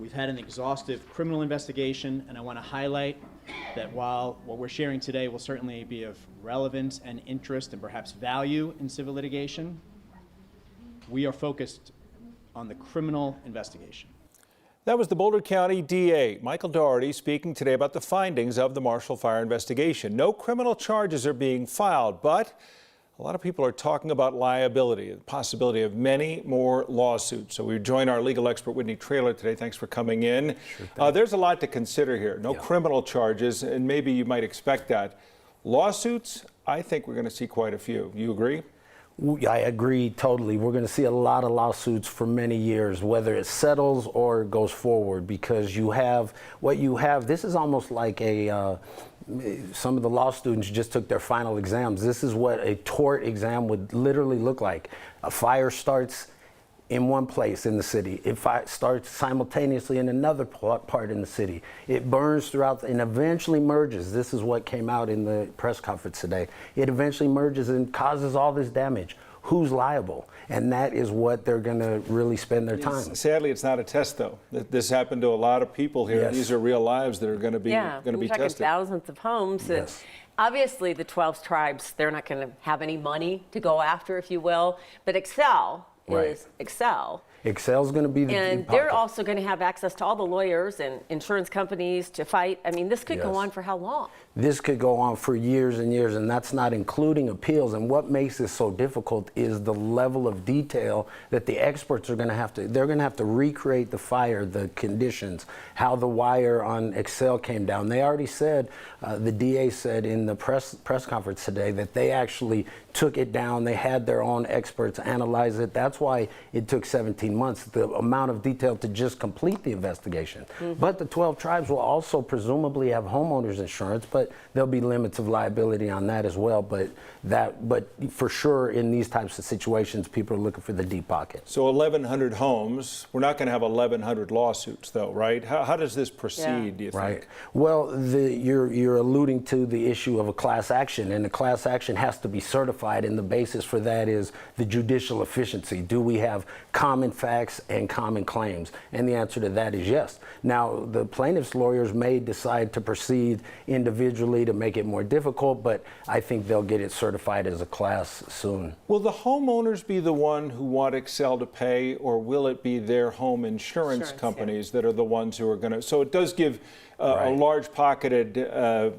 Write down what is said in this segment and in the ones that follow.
We've had an exhaustive criminal investigation, and I want to highlight that while what we're sharing today will certainly be of relevance and interest and perhaps value in civil litigation, we are focused on the criminal investigation. That was the Boulder County DA, Michael Doherty, speaking today about the findings of the Marshall Fire investigation. No criminal charges are being filed, but a lot of people are talking about liability, the possibility of many more lawsuits. So we join our legal expert, Whitney Traylor, today. Thanks for coming in. Sure, there's a lot to consider here. No criminal charges, and maybe you might expect that. Lawsuits, I think we're going to see quite a few. You agree? I agree totally. We're going to see a lot of lawsuits for many years, whether it settles or goes forward, because you have what you have. This is almost like some of the law students just took their final exams. This is what a tort exam would literally look like. A fire starts in one place in the city. It starts simultaneously in another part in the city. It burns throughout and eventually merges. This is what came out in the press conference today. It eventually merges and causes all this damage. Who's liable? And that is what they're going to really spend their time. Sadly, it's not a test, though. This happened to a lot of people here. Yes. These are real lives that are going to be tested. Thousands of homes. Yes. Obviously, the 12 tribes, they're not going to have any money to go after, if you will. But Excel is Excel. Excel's going to be the and they're also going to have access to all the lawyers and insurance companies to fight. I mean, this could go on for how long? This could go on for years and years, and that's not including appeals. And what makes this so difficult is the level of detail that the experts are going to have to, they're going to have to recreate the fire, the conditions, how the wire on Excel came down. They already said, the DA said in the press conference today that they actually took it down. They had their own experts analyze it. That's why it took 17 months, the amount of detail to just complete the investigation. But the 12 tribes will also presumably have homeowners insurance, but there'll be limits of liability on that as well. But for sure, in these types of situations, people are looking for the deep pocket. So 1,100 homes. We're not going to have 1,100 lawsuits, though, right? How does this proceed, do you think? Right. Well, you're alluding to the issue of a class action, and the class action has to be certified, and the basis for that is the judicial efficiency. Do we have common facts and common claims? And the answer to that is yes. Now, the plaintiff's lawyers may decide to proceed individually to make it more difficult, but I think they'll get it certified as a class soon. Will the homeowners be the one who want Excel to pay, or will it be their home insurance companies that are the ones who are going to? So it does give a large-pocketed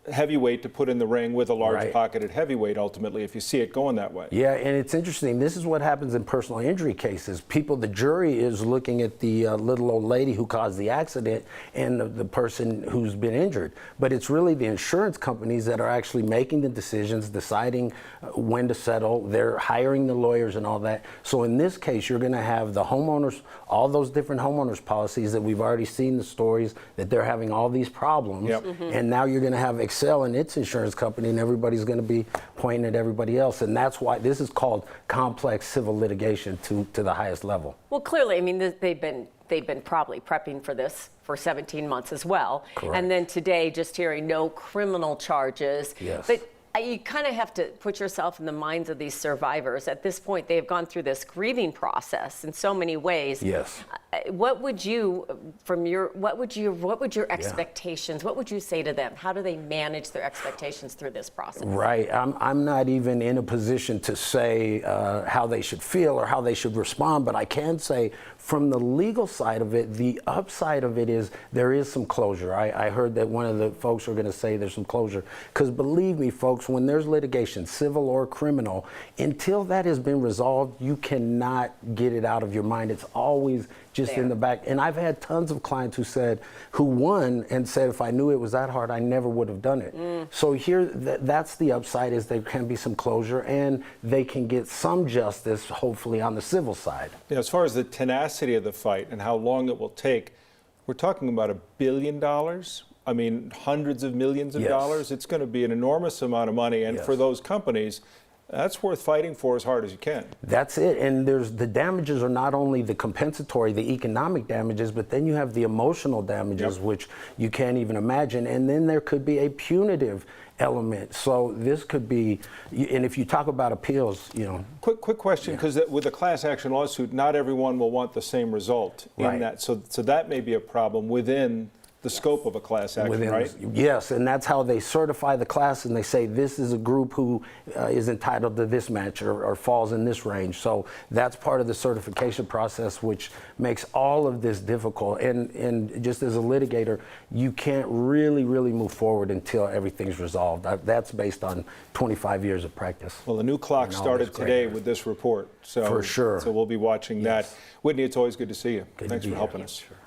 heavyweight to put in the ring with a large-pocketed heavyweight, ultimately, if you see it going that way. Yeah, and it's interesting. This is what happens in personal injury cases. The jury is looking at the little old lady who caused the accident and the person who's been injured. But it's really the insurance companies that are actually making the decisions, deciding when to settle. They're hiring the lawyers and all that. So in this case, you're going to have the homeowners, all those different homeowners policies that we've already seen the stories that they're having all these problems. And now you're going to have Excel and its insurance company, and everybody's going to be pointing at everybody else. And that's why this is called complex civil litigation to the highest level. Well, clearly, I mean, they've been probably prepping for this for 17 months as well. Correct. And then today, just hearing no criminal charges. Yes. But you kind of have to put yourself in the minds of these survivors. At this point, they have gone through this grieving process in so many ways. Yes. What would your expectations? What would you say to them? How do they manage their expectations through this process? Right. I'm not even in a position to say how they should feel or how they should respond, but I can say from the legal side of it, the upside of it is there is some closure. I heard that one of the folks were going to say there's some closure, because believe me, folks, when there's litigation, civil or criminal, until that has been resolved, you cannot get it out of your mind. It's always just in the back. And I've had tons of clients who won and said, if I knew it was that hard, I never would have done it. So here, that's the upside, is there can be some closure and they can get some justice, hopefully, on the civil side. Yeah, as far as the tenacity of the fight and how long it will take, we're talking about $1 billion. I mean, hundreds of millions of dollars. It's going to be an enormous amount of money. And for those companies, that's worth fighting for as hard as you can. That's it. And the damages are not only the compensatory, the economic damages, but then you have the emotional damages, Yep. which you can't even imagine. And then there could be a punitive element. So this could be, and if you talk about appeals, you know. Quick question, because with a class action lawsuit, not everyone will want the same result in Right. that. So that may be a problem within the scope of a class action, right? Yes, and that's how they certify the class, and they say this is a group who is entitled to this match or falls in this range. So that's part of the certification process, which makes all of this difficult. And just as a litigator, you can't really move forward until everything's resolved. That's based on 25 years of practice. Well, the new clock And all started this great today area. with this report. So, For sure. So we'll be watching that. Whitney, it's always good to see you. Good to Thanks be for here. helping us. Sure.